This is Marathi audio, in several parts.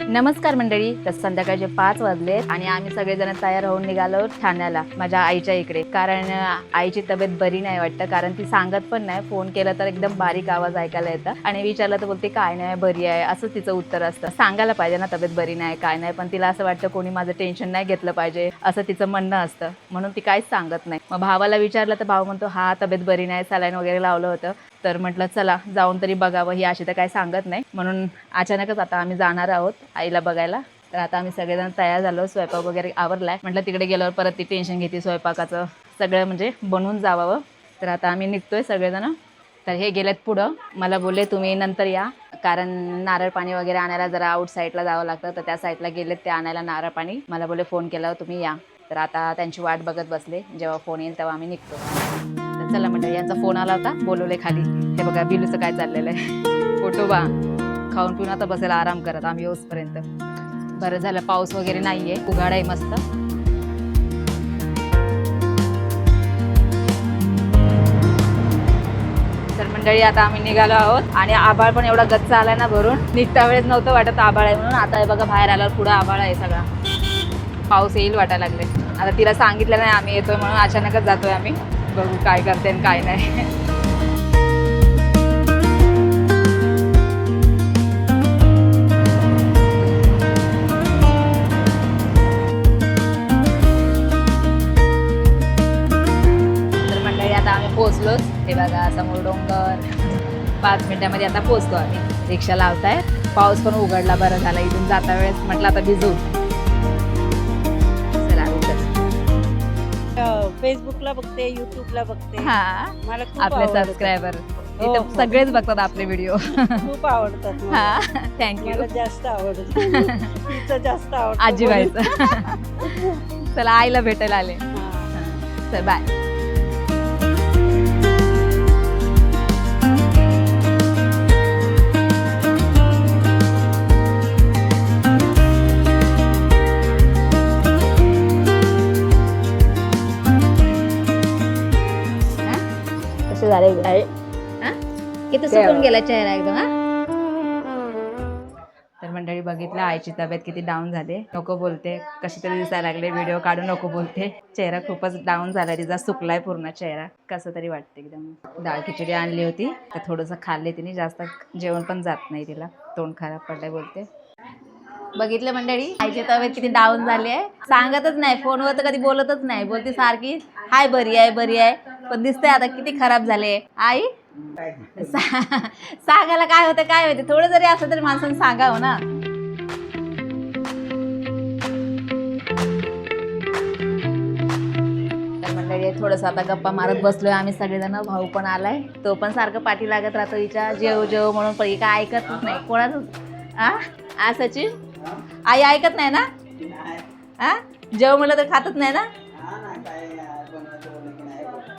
नमस्कार मंडळी, तर संध्याकाळचे 5 वाजले आणि आम्ही सगळेजण तयार होऊन निघालो ठाण्याला माझ्या आईच्या इकडे. कारण आईची तब्येत बरी नाही वाटतं, कारण ती सांगत पण नाही. फोन केला तर एकदम बारीक आवाज ऐकायला येतं आणि विचारलं तर बोलते काय नाही, बरी आहे, असं तिचं उत्तर असतं. सांगायला पाहिजे ना तब्येत बरी नाही काय नाही, पण तिला असं वाटतं कोणी माझं टेन्शन नाही घेतलं पाहिजे असं तिचं म्हणणं असतं, म्हणून ती काहीच सांगत नाही. मग भावाला विचारलं तर भाऊ म्हणतो हा तब्येत बरी नाही, सलाईन वगैरे लावलं होतं. तर म्हटलं चला जाऊन तरी बघावं, ही अशी तर काही सांगत नाही. म्हणून अचानकच आता आम्ही जाणार आहोत आईला बघायला. तर आता आम्ही सगळेजण तयार झालो, स्वयंपाक वगैरे आवरलाय. म्हटलं तिकडे गेल्यावर परत ती टेन्शन घेते स्वयंपाकाचं, सगळं म्हणजे बनवून जावावं. तर आता आम्ही निघतोय सगळेजण. तर हे गेलेत पुढं, मला बोलले तुम्ही नंतर या, कारण नारळ पाणी वगैरे आणायला जरा आउट साईडला जावं लागतं. तर त्या साईडला गेलेत ते आणायला नारळ पाणी. मला बोलले फोन केल्यावर तुम्ही या. तर आता त्यांची वाट बघत बसले, जेव्हा फोन येईल तेव्हा आम्ही निघतो. तर चला मंडळी, यांचा फोन आला होता, बोलवले खाली. हे बघा बिलूचं काय चाललेलं आहे. फोटो बा खाऊन पिऊन आता बसायला आराम करत आम्ही येऊसपर्यंत. बरं झालं पाऊस वगैरे नाहीये, उघाड आहे मस्त. तर मंडळी आता आम्ही निघालो आहोत आणि आभाळ पण एवढा गच्च आलाय ना भरून, निघता वेळेस नव्हतं वाटत आभाळ आहे म्हणून. आता हे बघा बाहेर आल्यावर पुढं आभाळ आहे, सगळा पाऊस येईल वाटायला लागले. आता तिला सांगितलं नाही आम्ही येतोय म्हणून, अचानकच जातोय आम्ही. बघू काय करते आणि काय नाही. आता आम्ही पोहोचलोच. हे बघा समोर डोंगर. 5 मिनिटांमध्ये आता पोहोचतो आम्ही. रिक्षा लावताय, पाऊस पण उघडला, बरं झाला. इथून जाता वेळेस म्हटलं आता भिजू. चला फेसबुकला बघते, युट्यूबला बघते. हा, मला खूप आपले आवडतं. सबस्क्रायबर हो, हो. सगळेच बघतात आपले व्हिडिओ. खूप आवडतात मला. हा, थँक्यू. मला जास्त आवडतं. तिचं जास्त आवडतं. आजीबाईचं. चला आईला भेटायला आले. हा. चल बाय. किती सुकून गेला चेहरा एकदम. तर मंडळी बघितलं आईची तब्येत किती डाऊन झाली. नको बोलते, कशी तरी दिसायला लागले, व्हिडिओ काढू नको बोलते. चेहरा खूपच डाऊन झाला तिचा, सुकलाय पूर्ण चेहरा. कसं तरी वाटते एकदम. डाळ खिचडी आणली होती तर थोडंसं खाल्ले तिने, जास्त जेवण पण जात नाही तिला, तोंड खराब पडलंय बोलते. बघितलं मंडळी आईची तब्येत किती डाऊन झाली आहे. सांगतच नाही, फोनवर तर कधी बोलतच नाही, बोलते सारखी हाय बरी आहे बरी आहे, पण दिसतंय आता किती खराब झाले. आई सांगायला काय होतं काय होते, थोडं जरी असलं तरी माणसाने सांगावं ना. तर मंडळी थोडंसं आता गप्पा मारत बसलोय आम्ही सगळेजण. भाऊ पण आलाय, तो पण सारखं पाठी लागत राहतो हिच्या, जेव जेव म्हणून, पण काय ऐकतच नाही कोणाच. आ सचिन, आई ऐकत नाही ना. हा, जेव म्हणलं तर खातच नाही ना.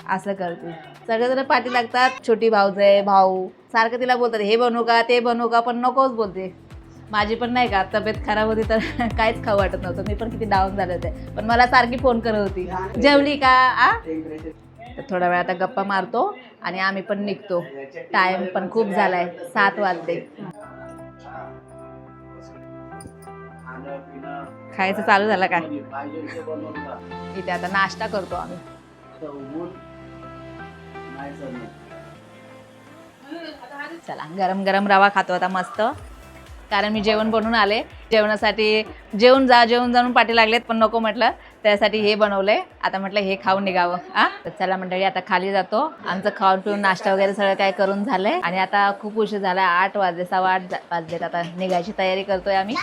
असं करते, सगळेजण पाठी लागतात. छोटी भाऊजय भाऊ सारखं तिला बोलतात हे बनवू का ते बनवू का, पण नकोच बोलते. माझी पण नाही का तब्येत खराब होती तर काहीच खाऊ वाटत नव्हतं, मी पण किती डाऊन झाले होते, पण मला सारखी फोन करत होती जेवली का. तर थोडा वेळ आता गप्पा मारतो आणि आम्ही पण निघतो. टाइम पण खूप झालाय, 7 वाजले. खायचं चालू झालं का. इथे आता नाश्ता करतो आम्ही. चला गरम गरम रवा खातो आता मस्त, कारण मी जेवण बनवून आले. जेवणासाठी जेवून जाऊन पाठी लागलेत, पण नको म्हटलं, त्यासाठी हे बनवलंय. आता म्हटलं हे खाऊन निघावं. तर चला मंडळी आता खाली जातो. आमचं खाऊन पिऊन नाश्ता वगैरे सगळं काय करून झालंय आणि आता खूप उशीर झालाय, 8 वाजले, 8:15 वाजलेत. आता निघायची तयारी करतोय आम्ही.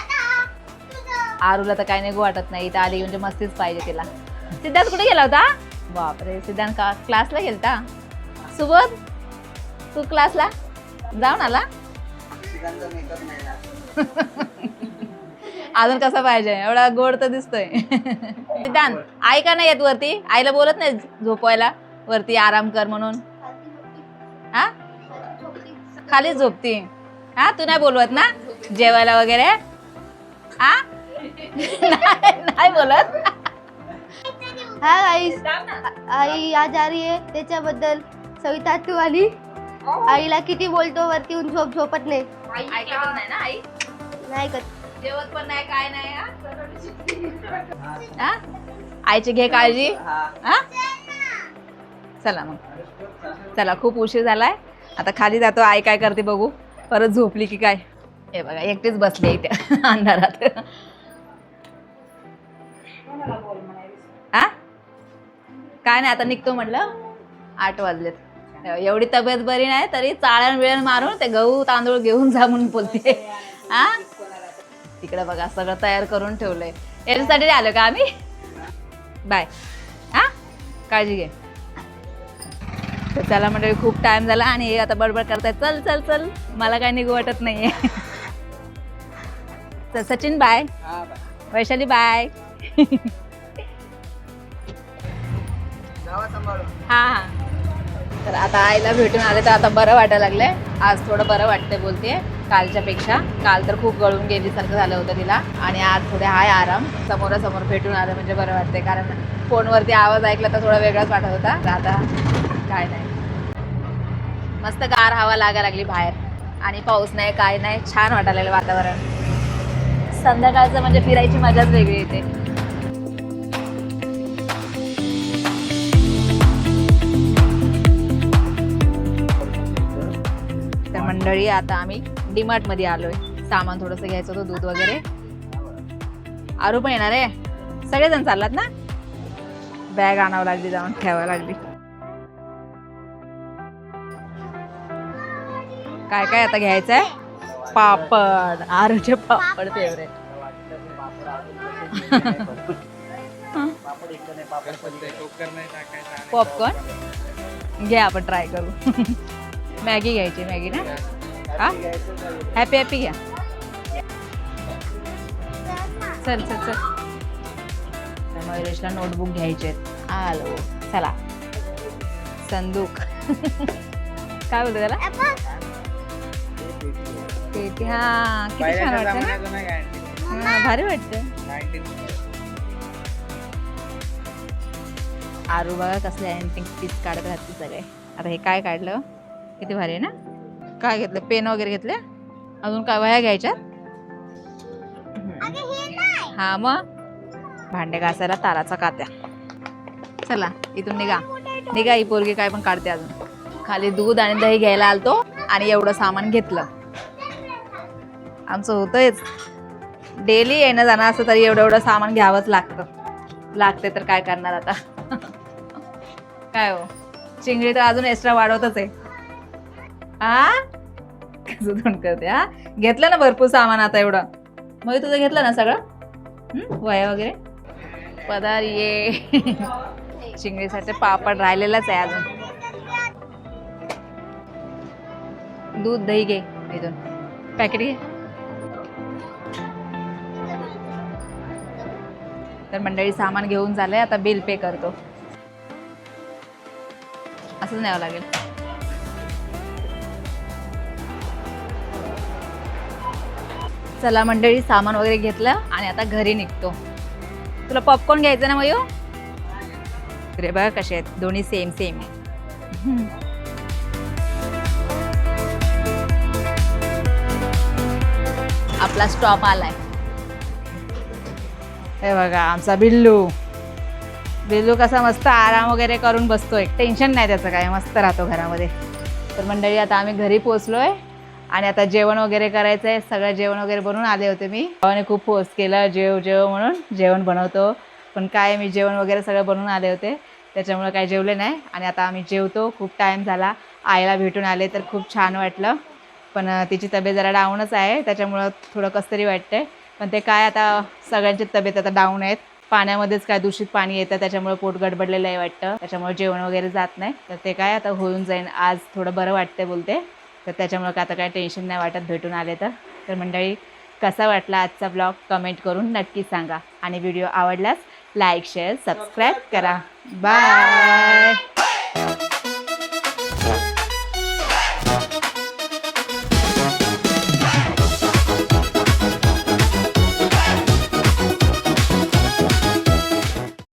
आरूला तर काही निघू वाटत नाही, इथं आली म्हणजे मस्तीच पाहिजे तिला. सिद्धार्थ कुठे गेला होता. बापरे, सिद्धांत का क्लासला गेलता. सुबोध तू क्लासला जाऊन आला. अजून कसा पाहिजे, एवढा गोड तर दिसतोय. सिद्धांत आई का नाही येत वरती, आईला बोलत नाही झोपवायला वरती, आराम कर म्हणून. हा, खाली झोपती. हा, तू नाही बोलवत ना जेवायला वगैरे. हा नाही बोलत. हाँ गाइस, आई आज आ रही है त्याच्याबद्दल सविता तू आली. आईला किती बोलतो वरती येऊन झोपत नाही. ऐकतच नाही ना आई. नाही ऐकत. जेवत पण नाही काय नाही हा? आईची घे काळजी हा? चला मग चला, खूप उशीर झालाय, आता खाली जातो. आई काय करते बघू, परत झोपली की काय. हे बघा एकटीच बसली इथे अंधारात. हा काय नाही, आता निघतो म्हटलं, 8 वाजलेत. एवढी तब्येत बरी नाही तरी चाळण बिळण मारून ते गहू तांदूळ घेऊन जा म्हणून बोलते. हा तिकडे बघा सगळं तयार करून ठेवलंय, याच्यासाठी आलो का आम्ही. बाय हा, काळजी घे. तर चला म्हणजे खूप टाइम झाला आणि हे आता बडबड करताय, चल चल चल, मला काय निघू वाटत नाहीये. तर सचिन बाय, वैशाली बाय. हा हा. तर आता आईला भेटून आले तर आता बरं वाटायला लागलंय, आज थोडं बरं वाटतंय बोलते कालच्या पेक्षा. काल तर खूप गळून गेल्यासारखं झालं होतं तिला, आणि आज थोडे हाय आराम. समोरासमोर भेटून आलं म्हणजे बरं वाटतंय, कारण फोनवरती आवाज ऐकला तर थोडा वेगळाच वाटत होता. आता काय नाही, मस्त गार हवा लागायला लागली बाहेर, आणि पाऊस नाही काय नाही, छान वाटायला लागलं वातावरण. संध्याकाळचं म्हणजे फिरायची मजाच वेगळी येते. तर मंडळी आता आम्ही डीमार्ट मध्ये आलोय, सामान थोडंसं घ्यायचं होतं, दूध वगैरे. आरू पण येणार आहे, सगळेजण चाललात ना. बॅग आणावं लागली, जाऊन ठेवावं लागली. काय काय आता घ्यायचंय, पापड, आरूचे पापड फेवरेट. पॉपकॉर्न घ्या, आपण ट्राय करू. मॅगी घ्यायची, मॅगी ना. हा हॅपी हॅपी घ्या. चल चल चल. मयुरेशला नोटबुक घ्यायचे. आलो चला. संदूक काय बोलतो त्याला, पेटी. हा किती छान वाटतं ना, भारी वाटतं. आरू बघा कसले अँटिक पीस काढत राहते सगळे. आता हे काय काढलं, किती भारी आहे ना. काय घेतलं, पेन वगैरे घेतले, अजून काय वह्या घ्यायच्या. हा मग भांडे घासायला ताराचा कात्या. चला इथून निघा निघा, ही पोरगी काय पण काढते. अजून खाली दूध आणि दही घ्यायला आलतो आणि एवढं सामान घेतलं. आमचं होतंयच, डेली येणं जाणं असं, तरी एवढं एवढं सामान घ्यावंच लागते तर काय करणार आता. काय हो, चिंगडी तर अजून एक्स्ट्रा वाढवतच आहे. हा कसं तोंड करते. हा घेतलं ना भरपूर सामान आता एवढं. मग तुझं घेतलं ना सगळं, वया वगैरे. पदार ये. चिंगडीसाठी पापड राहिलेलाच आहे अजून. दूध दही घे, इथून पॅकेट घे. तर मंडळी सामान घेऊन झालंय, आता बिल पे करतो. असंच न्यावं लागेल. चला मंडळी, सामान वगैरे घेतलं आणि आता घरी निघतो. तुला पॉपकॉर्न घ्यायचं ना मयू. अरे बघा कसे आहेत दोन्ही, सेम सेम आहे. आपला स्टॉप आलाय. हे बघा आमचा बिल्लू. बिल्लू कसा मस्त आराम वगैरे करून बसतोय, टेन्शन नाही त्याचं काय, मस्त राहतो घरामध्ये. तर मंडळी आता आम्ही घरी पोहोचलोय आणि आता जेवण वगैरे करायचं आहे. सगळं जेवण वगैरे बनवून आले होते मी, आणि खूप फोर्स केला जेव जेव म्हणून, जेवण बनवतो. पण काय, मी जेवण वगैरे सगळं बनवून आले होते, त्याच्यामुळे काय जेवले नाही. आणि आता आम्ही जेवतो. खूप टाईम झाला, आईला भेटून आले तर खूप छान वाटलं. पण तिची तब्येत जरा डाऊनच आहे, त्याच्यामुळं थोडं कसं तरी वाटतंय. पण ते काय, आता सगळ्यांची तब्येत आता डाऊन आहेत. पाण्यामध्येच काय दूषित पाणी येतं, त्याच्यामुळे पोट गडबडलेलं आहे वाटतं, त्याच्यामुळे जेवण वगैरे जात नाही. तर ते काय आता होऊन जाईन. आज थोडं बरं वाटतंय बोलते, तर त्याच्यामुळे काय आता काय टेन्शन नाही वाटत भेटून आले तर. तर मंडळी, कसा वाटला आजचा ब्लॉग कमेंट करून नक्की सांगा, आणि व्हिडिओ आवडल्यास लाईक शेअर सबस्क्राईब करा. बाय.